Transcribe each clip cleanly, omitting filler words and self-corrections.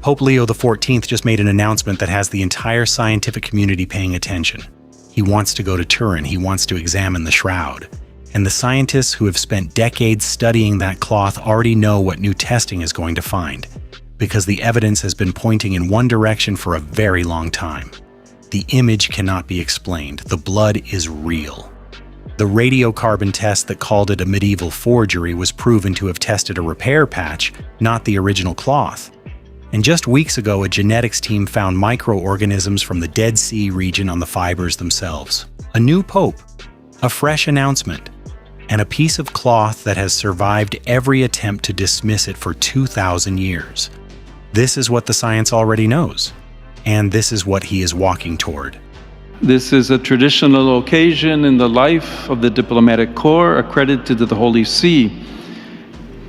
Pope Leo XIV just made an announcement that has the entire scientific community paying attention. He wants to go to Turin. He wants to examine the shroud. And the scientists who have spent decades studying that cloth already know what new testing is going to find, because the evidence has been pointing in one direction for a very long time. The image cannot be explained. The blood is real. The radiocarbon test that called it a medieval forgery was proven to have tested a repair patch, not the original cloth. And just weeks ago, a genetics team found microorganisms from the Dead Sea region on the fibers themselves. A new pope, a fresh announcement, and a piece of cloth that has survived every attempt to dismiss it for 2,000 years. This is what the science already knows, and this is what he is walking toward. This is a traditional occasion in the life of the diplomatic corps, accredited to the Holy See.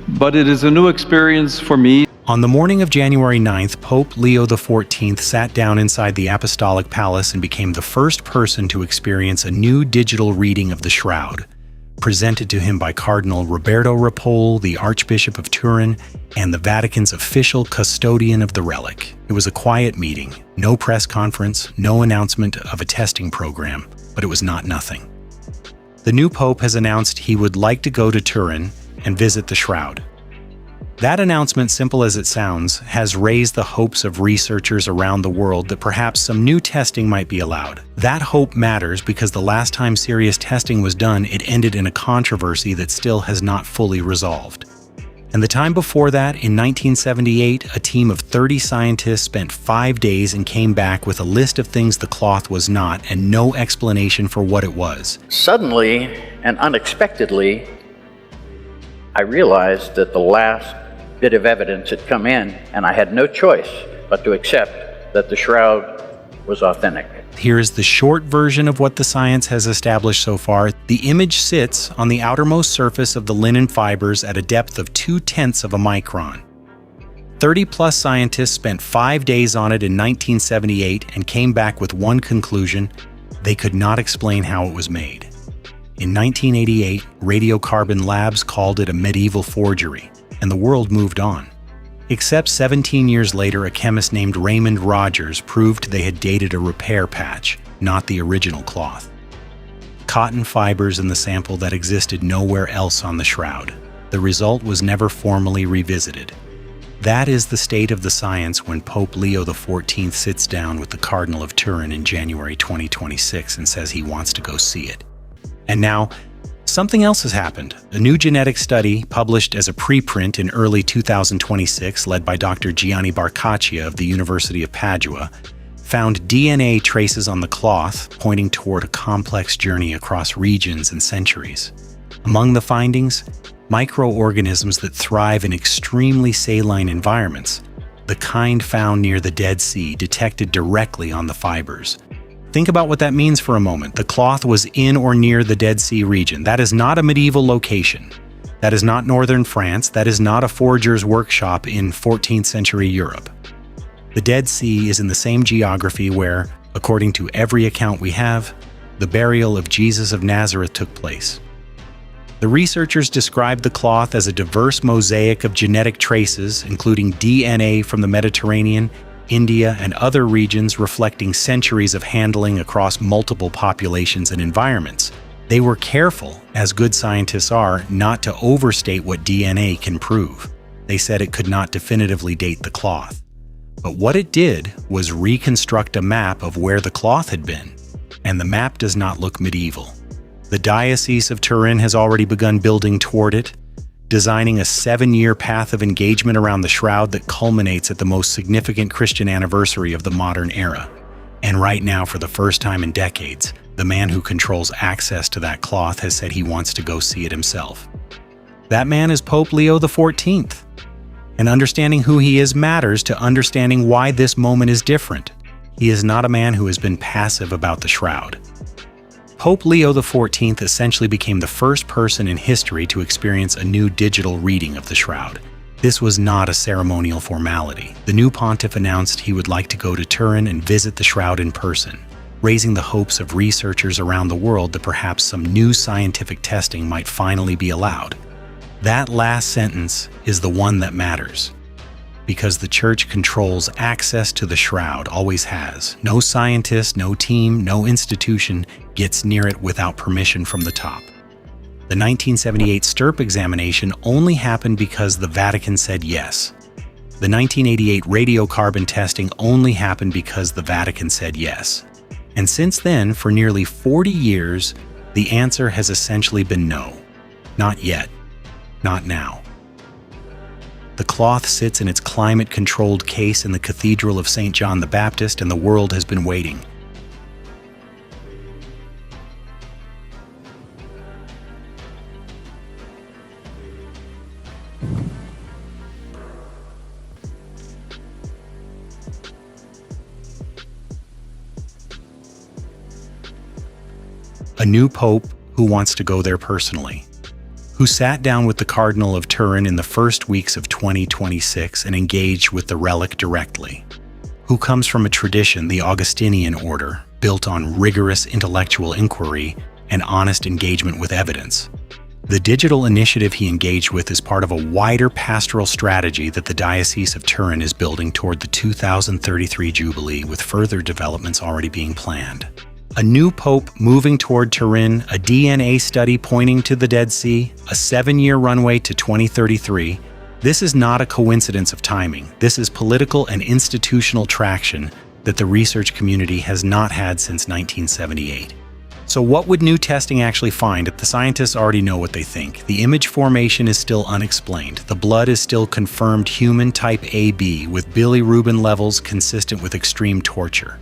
But it is a new experience for me. On the morning of January 9th, Pope Leo XIV sat down inside the Apostolic Palace and became the first person to experience a new digital reading of the shroud, presented to him by Cardinal Roberto Ripoll, the Archbishop of Turin, and the Vatican's official custodian of the relic. It was a quiet meeting, no press conference, no announcement of a testing program, but it was not nothing. The new pope has announced he would like to go to Turin and visit the shroud. That announcement, simple as it sounds, has raised the hopes of researchers around the world that perhaps some new testing might be allowed. That hope matters because the last time serious testing was done, it ended in a controversy that still has not fully resolved. And the time before that, in 1978, a team of 30 scientists spent 5 days and came back with a list of things the cloth was not and no explanation for what it was. Suddenly and unexpectedly, I realized that the last bit of evidence had come in, and I had no choice but to accept that the shroud was authentic. Here is the short version of what the science has established so far. The image sits on the outermost surface of the linen fibers at a depth of 0.2 of a micron. 30-plus scientists spent 5 days on it in 1978 and came back with one conclusion: they could not explain how it was made. In 1988, radiocarbon labs called it a medieval forgery, and the world moved on. Except 17 years later, a chemist named Raymond Rogers proved they had dated a repair patch, not the original cloth. Cotton fibers in the sample that existed nowhere else on the shroud. The result was never formally revisited. That is the state of the science when Pope Leo XIV sits down with the Cardinal of Turin in January 2026 and says he wants to go see it. And now, something else has happened. A new genetic study, published as a preprint in early 2026, led by Dr. Gianni Barcaccia of the University of Padua, found DNA traces on the cloth, pointing toward a complex journey across regions and centuries. Among the findings, microorganisms that thrive in extremely saline environments, the kind found near the Dead Sea, detected directly on the fibers. Think about what that means for a moment. The cloth was in or near the Dead Sea region. That is not a medieval location. That is not northern France. That is not a forger's workshop in 14th century Europe. The Dead Sea is in the same geography where, according to every account we have, the burial of Jesus of Nazareth took place. The researchers described the cloth as a diverse mosaic of genetic traces, including DNA from the Mediterranean, India, and other regions, reflecting centuries of handling across multiple populations and environments. They were careful, as good scientists are, not to overstate what DNA can prove. They said it could not definitively date the cloth. But what it did was reconstruct a map of where the cloth had been, and the map does not look medieval. The Diocese of Turin has already begun building toward it, designing a 7-year path of engagement around the shroud that culminates at the most significant Christian anniversary of the modern era. And right now, for the first time in decades, the man who controls access to that cloth has said he wants to go see it himself. That man is Pope Leo XIV. And understanding who he is matters to understanding why this moment is different. He is not a man who has been passive about the shroud. Pope Leo XIV essentially became the first person in history to experience a new digital reading of the shroud. This was not a ceremonial formality. The new pontiff announced he would like to go to Turin and visit the shroud in person, raising the hopes of researchers around the world that perhaps some new scientific testing might finally be allowed. That last sentence is the one that matters. Because the Church controls access to the shroud, always has. No scientist, no team, no institution gets near it without permission from the top. The 1978 STURP examination only happened because the Vatican said yes. The 1988 radiocarbon testing only happened because the Vatican said yes. And since then, for nearly 40 years, the answer has essentially been no. Not yet. Not now. The cloth sits in its climate-controlled case in the Cathedral of St. John the Baptist, and the world has been waiting. A new pope who wants to go there personally, who sat down with the Cardinal of Turin in the first weeks of 2026 and engaged with the relic directly, who comes from a tradition, the Augustinian order, built on rigorous intellectual inquiry and honest engagement with evidence. The digital initiative he engaged with is part of a wider pastoral strategy that the Diocese of Turin is building toward the 2033 Jubilee, with further developments already being planned. A new pope moving toward Turin, a DNA study pointing to the Dead Sea, a 7-year runway to 2033. This is not a coincidence of timing. This is political and institutional traction that the research community has not had since 1978. So what would new testing actually find? The scientists already know what they think. The image formation is still unexplained. The blood is still confirmed human type AB with bilirubin levels consistent with extreme torture.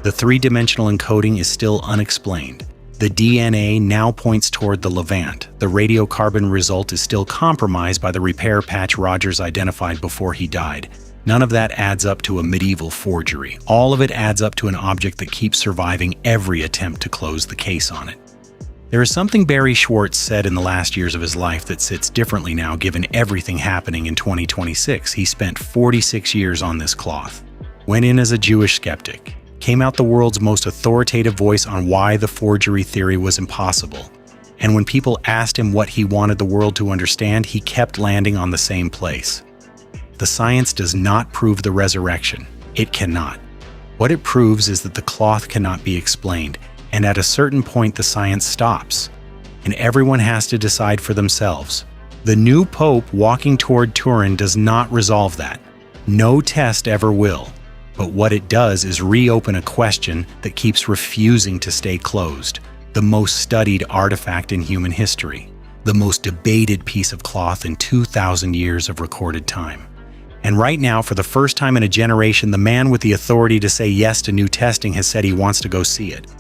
The three-dimensional encoding is still unexplained. The DNA now points toward the Levant. The radiocarbon result is still compromised by the repair patch Rogers identified before he died. None of that adds up to a medieval forgery. All of it adds up to an object that keeps surviving every attempt to close the case on it. There is something Barry Schwartz said in the last years of his life that sits differently now given everything happening in 2026. He spent 46 years on this cloth. Went in as a Jewish skeptic. Came out the world's most authoritative voice on why the forgery theory was impossible. And when people asked him what he wanted the world to understand, he kept landing on the same place. The science does not prove the resurrection. It cannot. What it proves is that the cloth cannot be explained, and at a certain point the science stops, and everyone has to decide for themselves. The new pope walking toward Turin does not resolve that. No test ever will. But what it does is reopen a question that keeps refusing to stay closed. The most studied artifact in human history. The most debated piece of cloth in 2,000 years of recorded time. And right now, for the first time in a generation, the man with the authority to say yes to new testing has said he wants to go see it.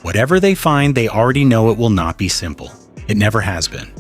Whatever they find, they already know it will not be simple. It never has been.